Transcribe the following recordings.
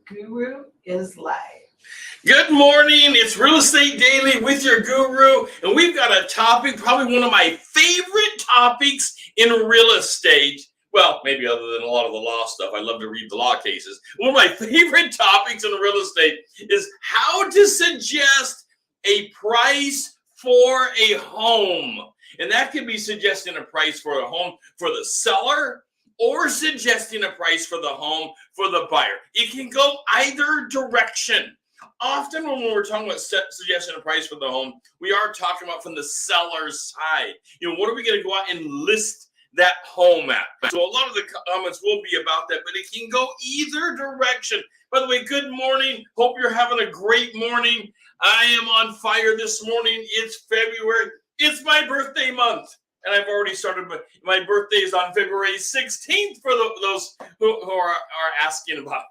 Guru is live. Good morning. It's Real Estate Daily with your guru, and we've got a topic, probably one of my favorite topics in real estate. Well, maybe other than a lot of the law stuff. I love to read the law cases. One of my favorite topics in real estate is how to suggest a price for a home. And that could be suggesting a price for a home for the seller or suggesting a price for the home for the buyer. It can go either direction. Often when we're talking about suggesting a price for the home, we are talking about from the seller's side. What are we going to go out and list that home at? So a lot of the comments will be about that, but it can go either direction. By the way, good morning. Hope you're having a great morning. I am on fire this morning. It's February. It's my birthday month. And I've already started. My birthday is on February 16th for those who are asking about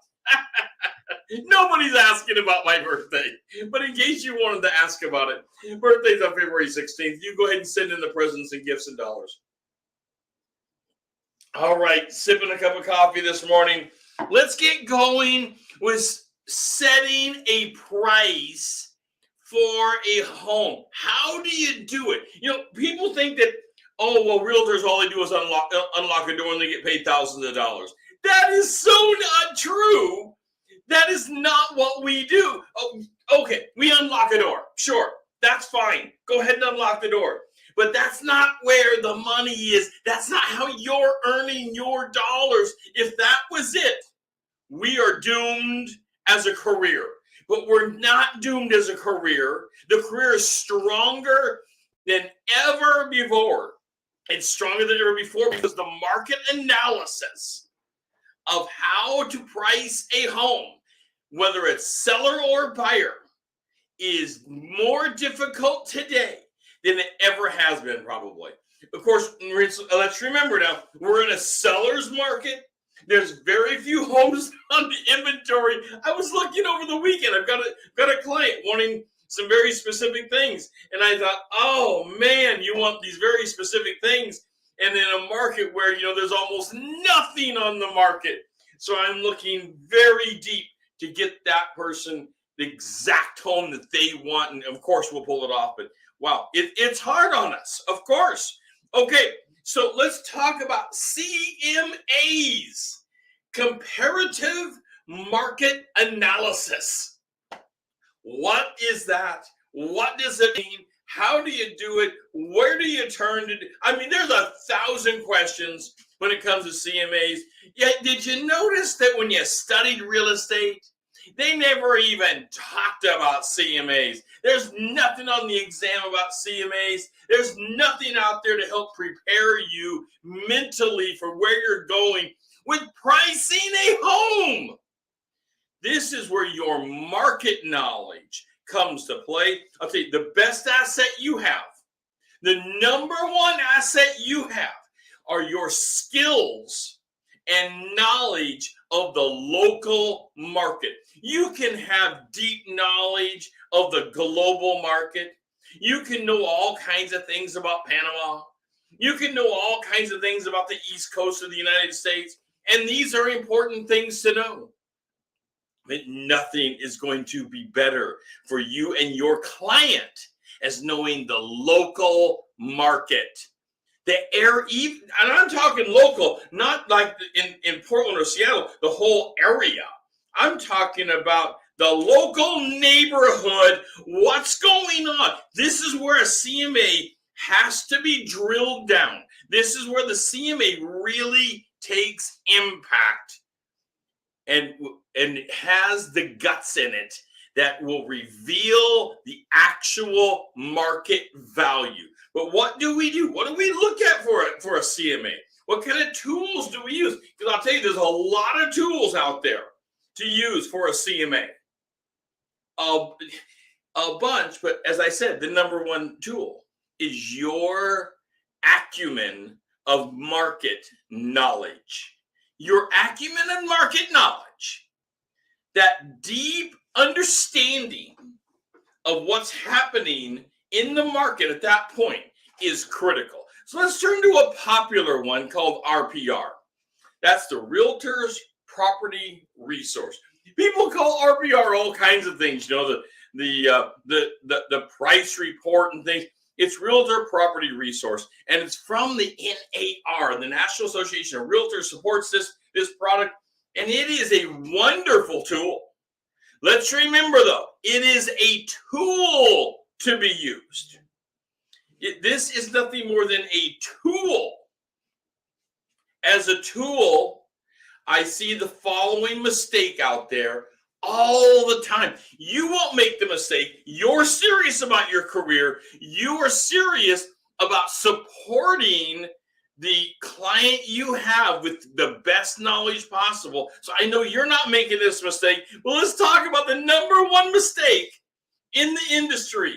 it. Nobody's asking about my birthday. But in case you wanted to ask about it, birthday's on February 16th. You go ahead and send in the presents and gifts and dollars. All right, sipping a cup of coffee this morning. Let's get going with setting a price for a home. How do you do it? People think that, realtors, all they do is unlock a door and they get paid thousands of dollars. That is so not true. That is not what we do. Oh, okay, we unlock a door. Sure, that's fine. Go ahead and unlock the door. But that's not where the money is. That's not how you're earning your dollars. If that was it, we are doomed as a career. But we're not doomed as a career. The career is stronger than ever before. It's stronger than ever before because the market analysis of how to price a home, whether it's seller or buyer, is more difficult today than it ever has been, probably. Of course, let's remember now, we're in a seller's market. There's very few homes on the inventory. I was looking over the weekend. I've got a client wanting some very specific things. And I thought, oh man, you want these very specific things. And in a market where, there's almost nothing on the market. So I'm looking very deep to get that person the exact home that they want. And of course, we'll pull it off. But wow, it's hard on us, of course. Okay, so let's talk about CMAs, comparative market analysis. What is that? What does it mean? How do you do it? Where do you turn to? There's 1,000 questions when it comes to CMAs. Yet, did you notice that when you studied real estate, they never even talked about CMAs? There's nothing on the exam about CMAs. There's nothing out there to help prepare you mentally for where you're going with pricing a home. This is where your market knowledge comes to play. I'll tell you, the best asset you have, the number one asset you have, are your skills and knowledge of the local market. You can have deep knowledge of the global market. You can know all kinds of things about Panama. You can know all kinds of things about the East Coast of the United States. And these are important things to know. But nothing is going to be better for you and your client as knowing the local market. And I'm talking local, not like in Portland or Seattle, the whole area. I'm talking about the local neighborhood, what's going on. This is where a CMA has to be drilled down. This is where the CMA really takes impact and has the guts in it that will reveal the actual market value. But what do we do? What do we look at for a CMA? What kind of tools do we use? Because I'll tell you, there's a lot of tools out there to use for a CMA. A bunch, but as I said, the number one tool is your acumen of market knowledge. Your acumen of market knowledge, that deep understanding of what's happening in the market at that point is critical. So let's turn to a popular one called RPR. That's the Realtors Property Resource. People call RPR all kinds of things, the price report and things. It's Realtor Property Resource, and it's from the NAR, the National Association of Realtors, supports this product, and it is a wonderful tool. Let's remember, though, it is a tool to be used. This is nothing more than a tool. As a tool, I see the following mistake out there all the time. You won't make the mistake. You're serious about your career. You are serious about supporting the client you have with the best knowledge possible. So I know you're not making this mistake. Well, let's talk about the number one mistake in the industry.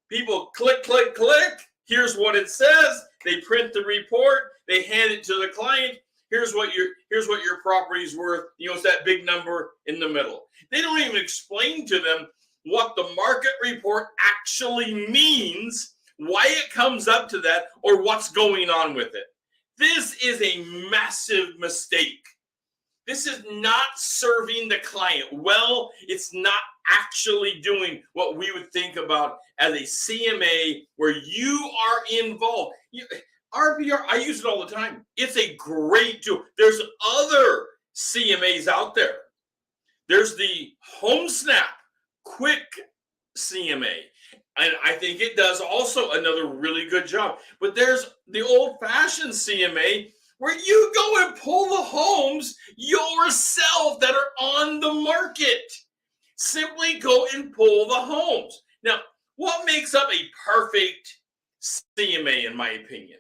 People click, click, click. Here's what it says. They print the report. They hand it to the client. Here's what your property's worth. It's that big number in the middle. They don't even explain to them what the market report actually means, why it comes up to that, or what's going on with it. This is a massive mistake. This is not serving the client well. It's not actually doing what we would think about as a CMA where you are involved. RPR, I use it all the time. It's a great tool. There's other CMAs out there. There's the HomeSnap Quick CMA, and I think it does also another really good job. But there's the old-fashioned CMA where you go and pull the homes yourself that are on the market. Simply go and pull the homes. Now, what makes up a perfect CMA, in my opinion?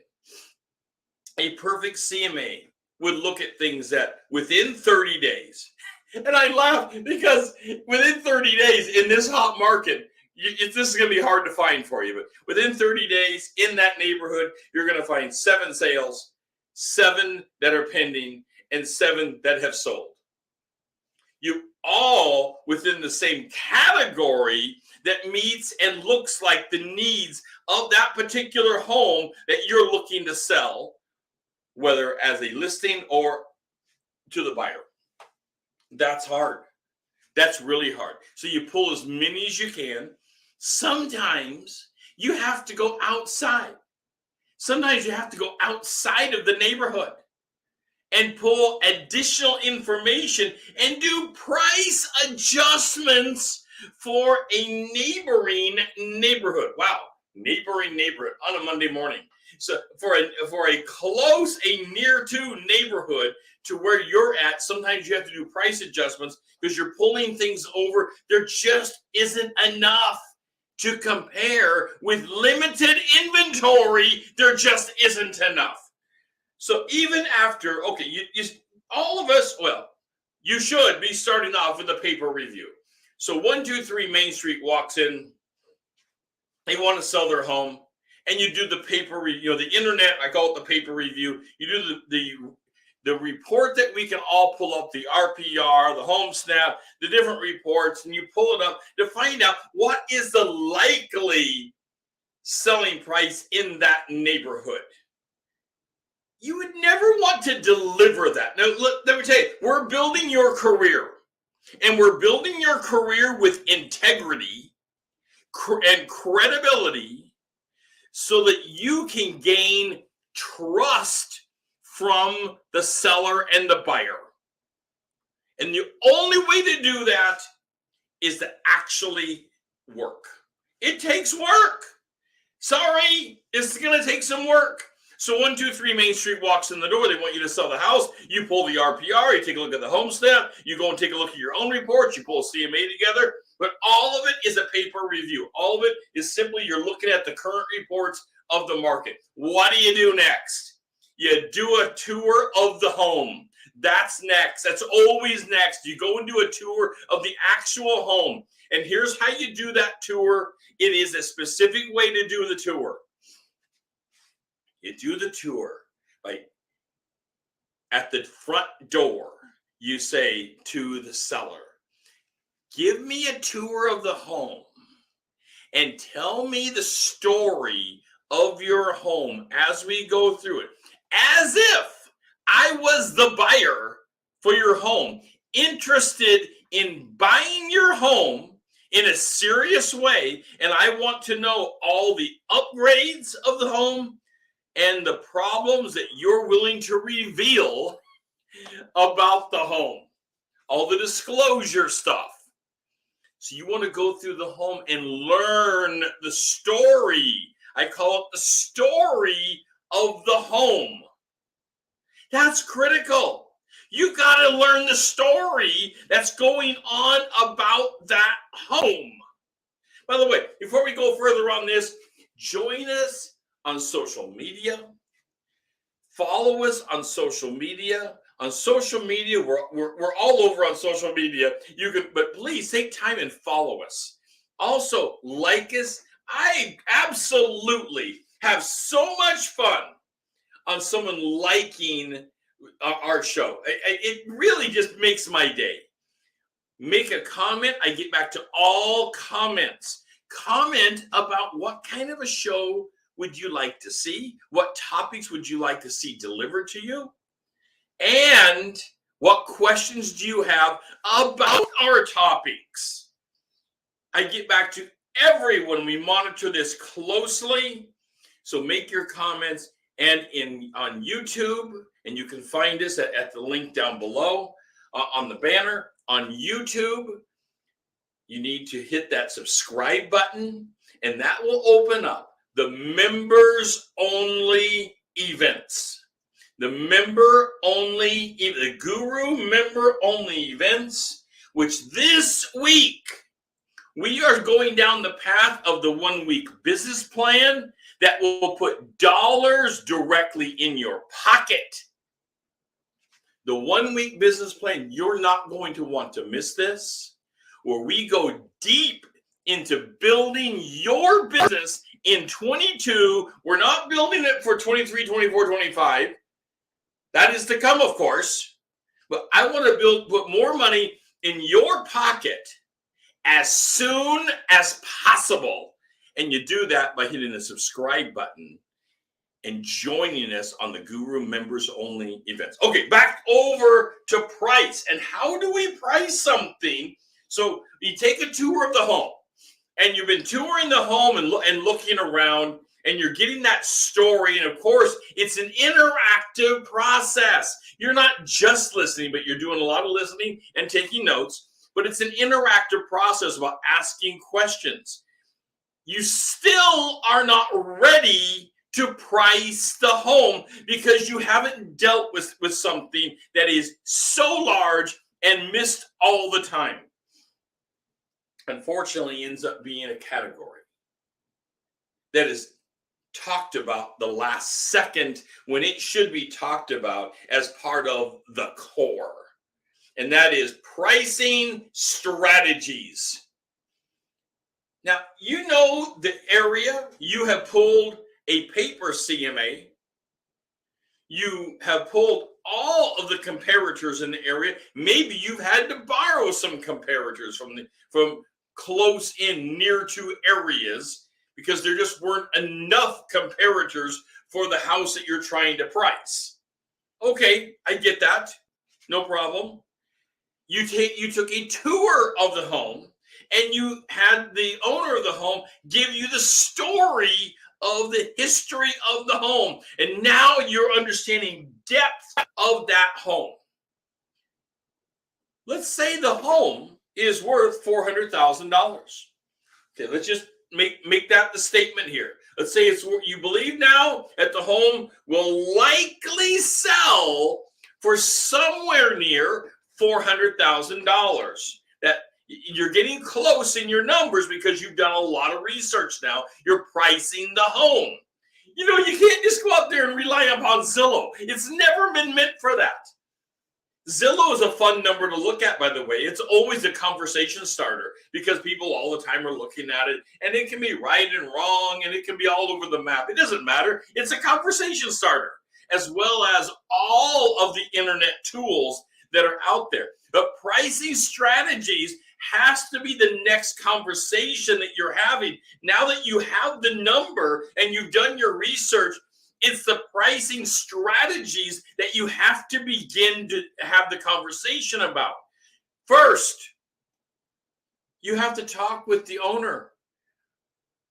A perfect CMA would look at things that within 30 days, and I laugh because within 30 days in this hot market, this is going to be hard to find for you, but within 30 days in that neighborhood, you're going to find 7 sales, 7 that are pending, and 7 that have sold. You all within the same category that meets and looks like the needs of that particular home that you're looking to sell, whether as a listing or to the buyer. That's hard. That's really hard. So you pull as many as you can. Sometimes you have to go outside. Sometimes you have to go outside of the neighborhood and pull additional information and do price adjustments for a neighboring neighborhood. Wow, neighboring neighborhood on a Monday morning. So for a close, a near to neighborhood to where you're at, sometimes you have to do price adjustments because you're pulling things over. There just isn't enough to compare with limited inventory. There just isn't enough. So even after, okay, all of us, well, you should be starting off with a paper review. So 123 Main Street walks in. They want to sell their home. And you do the paper review, the internet, I call it the paper review. You do the report that we can all pull up, the RPR, the HomeSnap, the different reports, and you pull it up to find out what is the likely selling price in that neighborhood. You would never want to deliver that. Now, let me tell you, we're building your career, and we're building your career with integrity and credibility, so that you can gain trust from the seller and the buyer. And the only way to do that is to actually work. It takes work. Sorry, it's going to take some work. So 123 Main Street walks in the door. They want you to sell the house. You pull the RPR. You take a look at the HomeSnap. You go and take a look at your own reports. You pull a CMA together. But all of it is a paper review. All of it is simply you're looking at the current reports of the market. What do you do next? You do a tour of the home. That's next. That's always next. You go and do a tour of the actual home. And here's how you do that tour. It is a specific way to do the tour. You do the tour at the front door. You say to the seller, give me a tour of the home and tell me the story of your home as we go through it, as if I was the buyer for your home, interested in buying your home in a serious way, and I want to know all the upgrades of the home and the problems that you're willing to reveal about the home, all the disclosure stuff. So you want to go through the home and learn the story. I call it the story of the home. That's critical. You got to learn the story that's going on about that home. By the way, before we go further on this, join us on social media. Follow us on social media. On social media, we're all over on social media. You can, but please take time and follow us. Also, like us. I absolutely have so much fun on someone liking our show. It really just makes my day. Make a comment. I get back to all comments. Comment about what kind of a show would you like to see? What topics would you like to see delivered to you? And what questions do you have about our topics? I get back to everyone. We monitor this closely. So make your comments, and on YouTube, and you can find us at the link down below on the banner. On YouTube, you need to hit that subscribe button, and that will open up the members only events. The Guru member only events, which this week we are going down the path of the 1 week business plan that will put dollars directly in your pocket. The 1 week business plan, you're not going to want to miss this, where we go deep into building your business in 22. We're not building it for 23, 24, 25. That is to come, of course. But I want to put more money in your pocket as soon as possible. And you do that by hitting the subscribe button and joining us on the Guru members only events. Okay, back over to price. And how do we price something? So you take a tour of the home, and you've been touring the home and looking around, and you're getting that story. And of course, it's an interactive process. You're not just listening, but you're doing a lot of listening and taking notes. But it's an interactive process about asking questions. You still are not ready to price the home because you haven't dealt with something that is so large and missed all the time. Unfortunately, ends up being a category that is talked about the last second when it should be talked about as part of the core. And that is pricing strategies. Now, you know the area. You have pulled a paper CMA. You have pulled all of the comparators in the area. Maybe you've had to borrow some comparators from close in near to areas because there just weren't enough comparators for the house that you're trying to price. Okay, I get that. No problem. You took a tour of the home, and you had the owner of the home give you the story of the history of the home. And now you're understanding depth of that home. Let's say the home is worth $400,000. Okay, let's just make that the statement here. Let's say you believe now that the home will likely sell for somewhere near $400,000. That you're getting close in your numbers because you've done a lot of research now. You're pricing the home. You know, you can't just go out there and rely upon Zillow. It's never been meant for that. Zillow is a fun number to look at, by the way. It's always a conversation starter because people all the time are looking at it, and it can be right and wrong, and it can be all over the map. It doesn't matter. It's a conversation starter, as well as all of the internet tools that are out there. But pricing strategies has to be the next conversation that you're having. Now that you have the number and you've done your research, it's the pricing strategies that you have to begin to have the conversation about. First, you have to talk with the owner.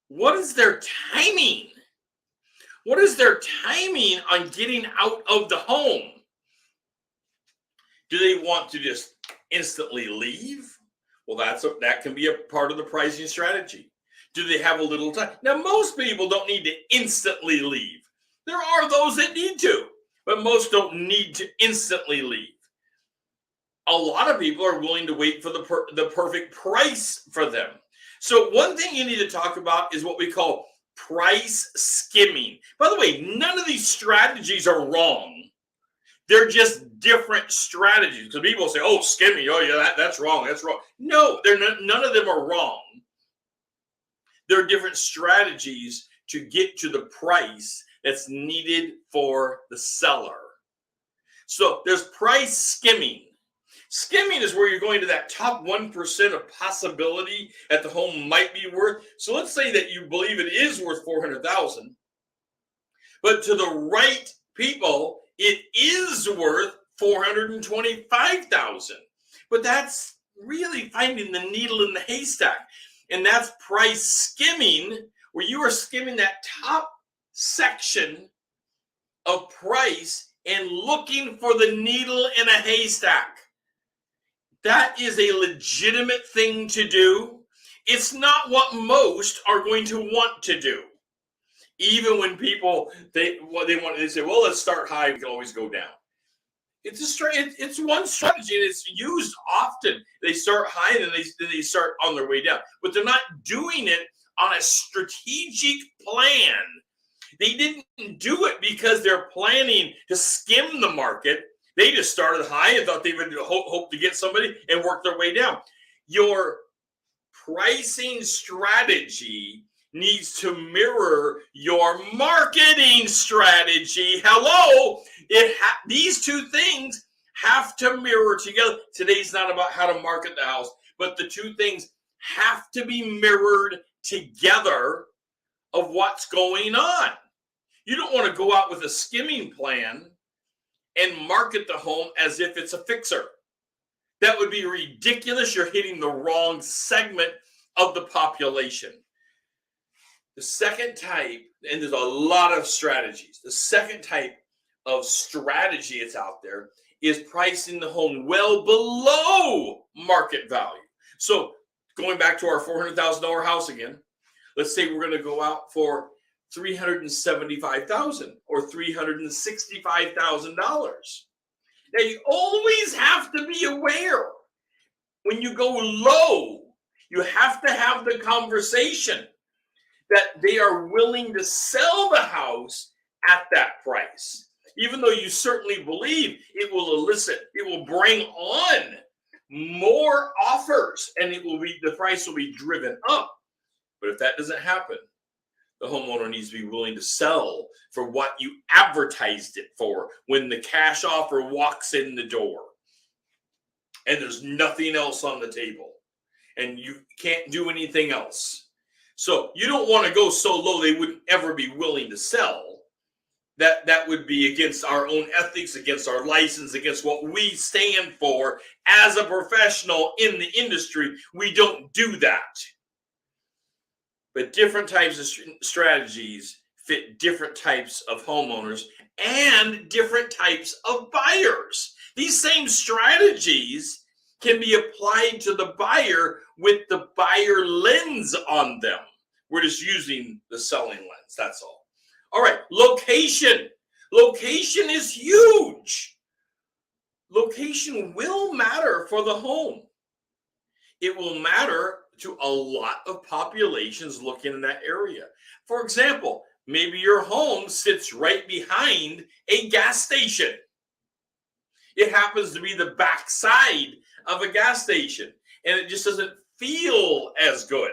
What is their timing? What is their timing on getting out of the home? Do they want to just instantly leave? Well, that can be a part of the pricing strategy. Do they have a little time? Now, most people don't need to instantly leave. There are those that need to, but most don't need to instantly leave. A lot of people are willing to wait for the perfect price for them. So one thing you need to talk about is what we call price skimming. By the way, none of these strategies are wrong. They're just different strategies. Because people say, oh, skimming, oh yeah, that's wrong, that's wrong. No, none of them are wrong. There are different strategies to get to the price that's needed for the seller. So there's price skimming. Skimming is where you're going to that top 1% of possibility that the home might be worth. So let's say that you believe it is worth $400,000, but to the right people, it is worth $425,000. But that's really finding the needle in the haystack. And that's price skimming, where you are skimming that top section of price and looking for the needle in a haystack. That is a legitimate thing to do. It's not what most are going to want to do. Even when people they say, well, let's start high, we can always go down. It's one strategy, and it's used often. They start high and then they start on their way down, but they're not doing it on a strategic plan. They didn't do it because they're planning to skim the market. They just started high and thought they would hope to get somebody and work their way down. Your pricing strategy needs to mirror your marketing strategy. Hello, these two things have to mirror together. Today's not about how to market the house, but the two things have to be mirrored together of what's going on. You don't want to go out with a skimming plan and market the home as if it's a fixer. That would be ridiculous. You're hitting the wrong segment of the population. The second type, and there's a lot of strategies, the second type of strategy that's out there is pricing the home well below market value. So going back to our $400,000 house again, let's say we're going to go out for $375,000 or $365,000. Now you always have to be aware when you go low, you have to have the conversation that they are willing to sell the house at that price. Even though you certainly believe it will bring on more offers and the price will be driven up. But if that doesn't happen, the homeowner needs to be willing to sell for what you advertised it for when the cash offer walks in the door and there's nothing else on the table and you can't do anything else. So you don't want to go so low they wouldn't ever be willing to sell. That would be against our own ethics, against our license, against what we stand for as a professional in the industry. We don't do that. But different types of strategies fit different types of homeowners and different types of buyers. These same strategies can be applied to the buyer with the buyer lens on them. We're just using the selling lens, that's all. All right, location. Location is huge. Location will matter for the home. It will matter to a lot of populations looking in that area. For example, maybe your home sits right behind a gas station. It happens to be the backside of a gas station, and it just doesn't feel as good.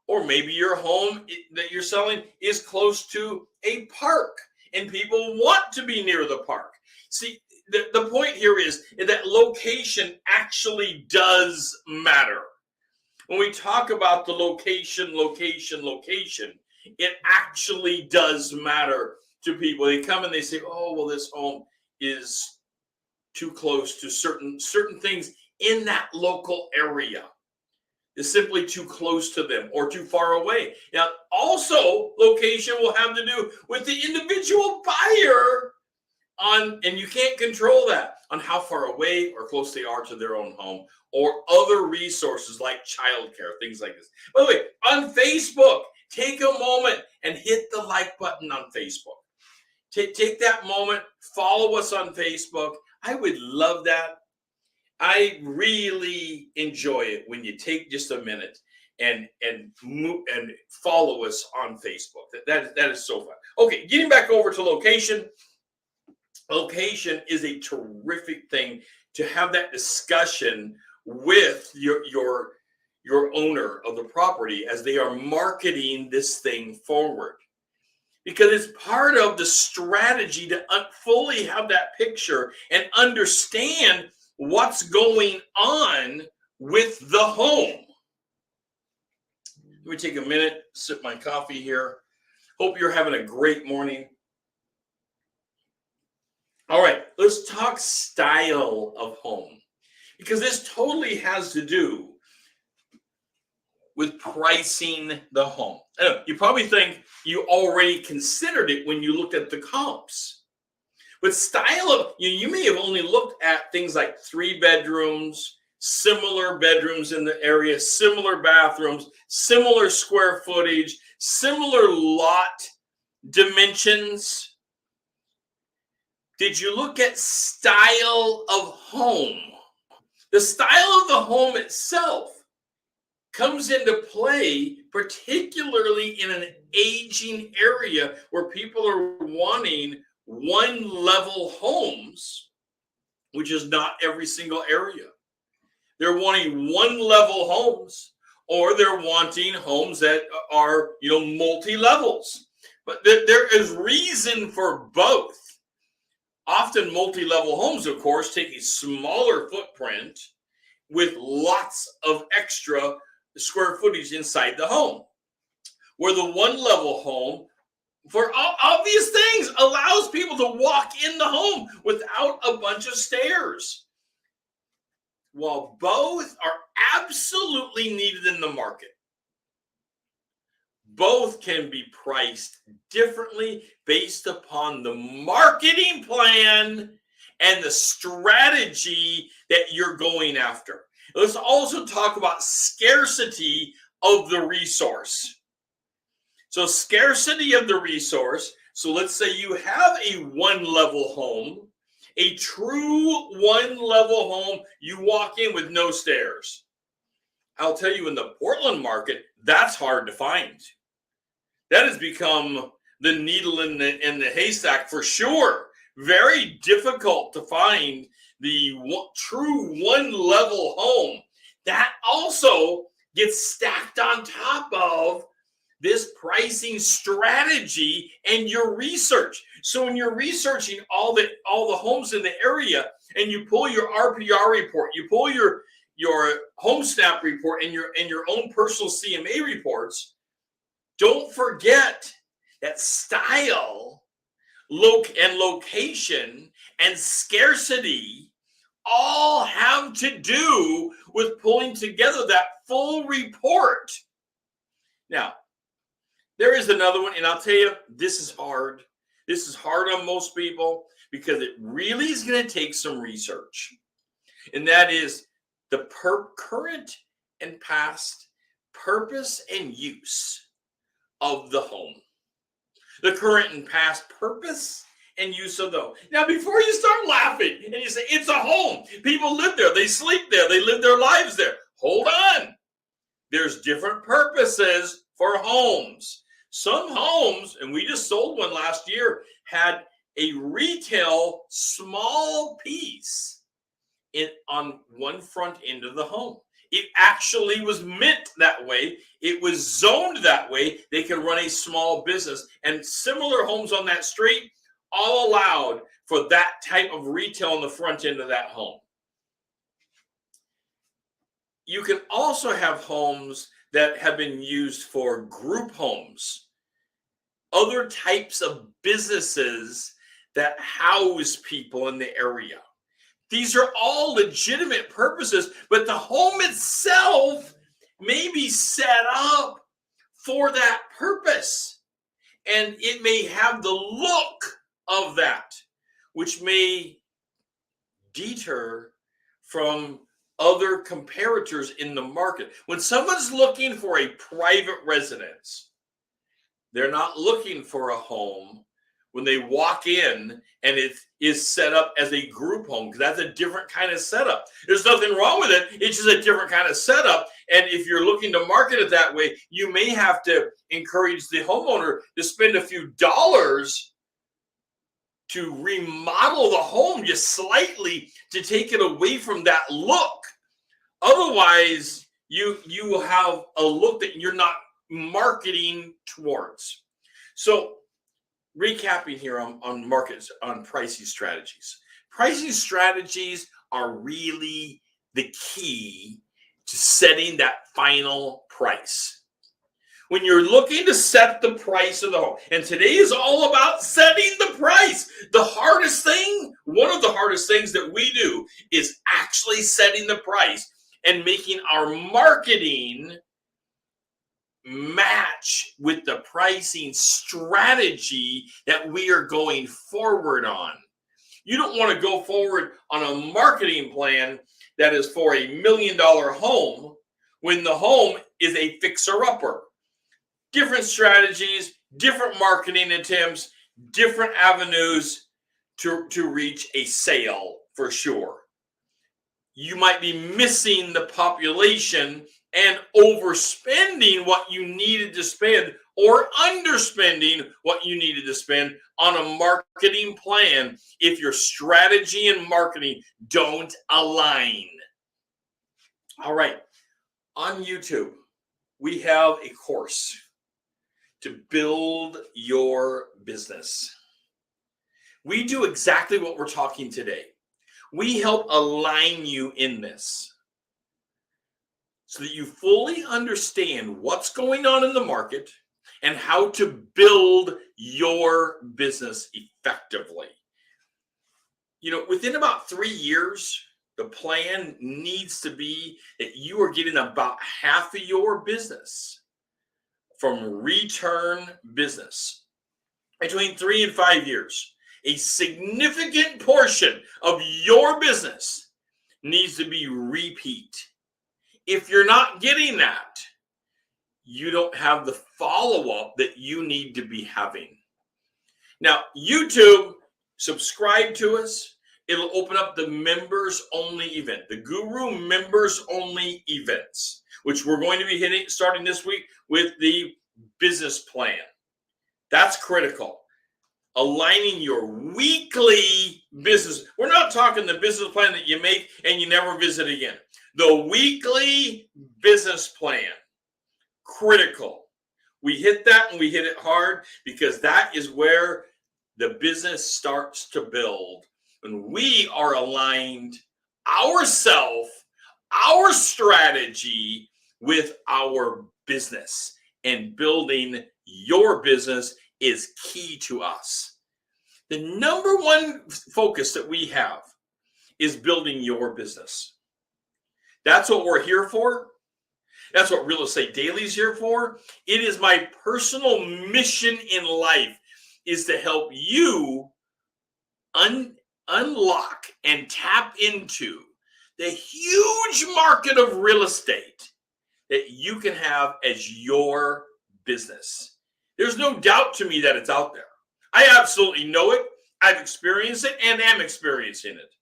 Or maybe your home that you're selling is close to a park, and people want to be near the park. See, the point here is that location actually does matter. When we talk about the location, it actually does matter to people. They come and they say, oh, well, this home is too close to certain things in that local area. is simply too close to them or too far away. Now, also, location will have to do with the individual buyer and you can't control that, on how far away or close they are to their own home or other resources like childcare, things like this. By the way, on Facebook, take a moment and hit the like button on Facebook. Take that moment, follow us on Facebook. I would love that. I really enjoy it when you take just a minute and follow us on Facebook. That is so fun. Okay, getting back over to location. Location is a terrific thing to have that discussion with your owner of the property as they are marketing this thing forward, because it's part of the strategy to fully have that picture and understand what's going on with the home. Let me take a minute, sip my coffee here. Hope you're having a great morning. All right, let's talk style of home, because this totally has to do with pricing the home. You probably think you already considered it when you looked at the comps. But style of, you may have only looked at things like 3 bedrooms, similar bedrooms in the area, similar bathrooms, similar square footage, similar lot dimensions. Did you look at style of home? The style of the home itself comes into play, particularly in an aging area where people are wanting one-level homes, which is not every single area. They're wanting one-level homes, or they're wanting homes that are, multi-levels. But there is reason for both. Often multi-level homes, of course, take a smaller footprint with lots of extra square footage inside the home. Where the one-level home, for obvious things, allows people to walk in the home without a bunch of stairs. While both are absolutely needed in the market, both can be priced differently based upon the marketing plan and the strategy that you're going after. Let's also talk about scarcity of the resource. So scarcity of the resource. So let's say you have a one-level home, a true one-level home. You walk in with no stairs. I'll tell you, in the Portland market, that's hard to find. That has become the needle in the haystack for sure. Very difficult to find the true one-level home. That also gets stacked on top of this pricing strategy and your research. So when you're researching all the homes in the area, and you pull your RPR report, you pull your home snap report and your own personal CMA reports, don't forget that style, location, and scarcity all have to do with pulling together that full report. Now, there is another one, and I'll tell you, this is hard. This is hard on most people because it really is going to take some research. And that is the current and past purpose and use of the home. The current and past purpose and use of the home. Now, before you start laughing and you say, it's a home, people live there, they sleep there, they live their lives there. Hold on. There's different purposes for homes. Some homes, and we just sold one last year, had a retail small piece on one front end of the home. It actually was meant that way. It was zoned that way. They can run a small business. And similar homes on that street, all allowed for that type of retail on the front end of that home. You can also have homes that have been used for group homes, other types of businesses that house people in the area. These are all legitimate purposes, but the home itself may be set up for that purpose. And it may have the look of that, which may deter from other comparators in the market. When someone's looking for a private residence, they're not looking for a home when they walk in and it is set up as a group home, because that's a different kind of setup. There's nothing wrong with it. It's just a different kind of setup. And if you're looking to market it that way, you may have to encourage the homeowner to spend a few dollars to remodel the home just slightly to take it away from that look. Otherwise, you will have a look that you're not marketing towards. So recapping here on markets, on pricing strategies. Pricing strategies are really the key to setting that final price. When you're looking to set the price of the home, and today is all about setting the price. The hardest thing, one of the hardest things that we do is actually setting the price and making our marketing match with the pricing strategy that we are going forward on. You don't want to go forward on a marketing plan that is for $1 million home when the home is a fixer-upper. Different strategies, different marketing attempts, different avenues to reach a sale for sure. You might be missing the population and overspending what you needed to spend, or underspending what you needed to spend on a marketing plan if your strategy and marketing don't align. All right, on YouTube, we have a course to build your business. We do exactly what we're talking today. We help align you in this so that you fully understand what's going on in the market and how to build your business effectively. You know, within about 3 years, the plan needs to be that you are getting about half of your business from return business. Between 3 and 5 years, a significant portion of your business needs to be repeat. If you're not getting that, you don't have the follow-up that you need to be having. Now, YouTube, subscribe to us. It'll open up the members-only event, the Guru members-only events, which we're going to be starting this week with the business plan. That's critical. Aligning your weekly business. We're not talking the business plan that you make and you never visit again. The weekly business plan. Critical. We hit that and we hit it hard because that is where the business starts to build. When we are aligned ourselves, our strategy with our business, and building your business is key to us. The number one focus that we have is building your business. That's what we're here for. That's what Real Estate Daily is here for. It is my personal mission in life is to help you unlock and tap into the huge market of real estate that you can have as your business. There's no doubt to me that it's out there. I absolutely know it. I've experienced it and am experiencing it.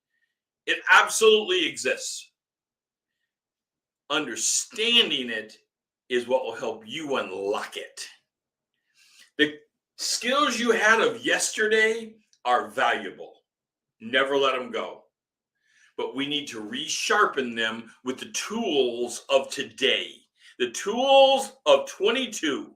It absolutely exists. Understanding it is what will help you unlock it. The skills you had of yesterday are valuable. Never let them go. But we need to resharpen them with the tools of today, the tools of 22,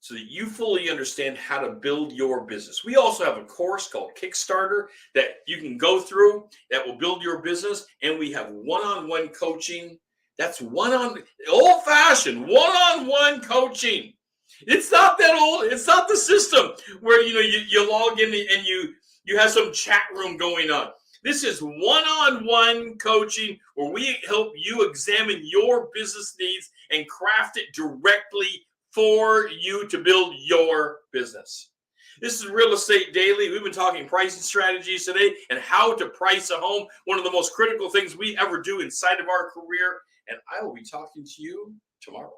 so that you fully understand how to build your business. We also have a course called Kickstarter that you can go through that will build your business. And we have one-on-one coaching. That's old-fashioned one-on-one coaching. It's not that old. It's not the system where you log in and you have some chat room going on. This is one-on-one coaching where we help you examine your business needs and craft it directly for you to build your business. This is Real Estate Daily. We've been talking pricing strategies today and how to price a home, one of the most critical things we ever do inside of our career. And I will be talking to you tomorrow.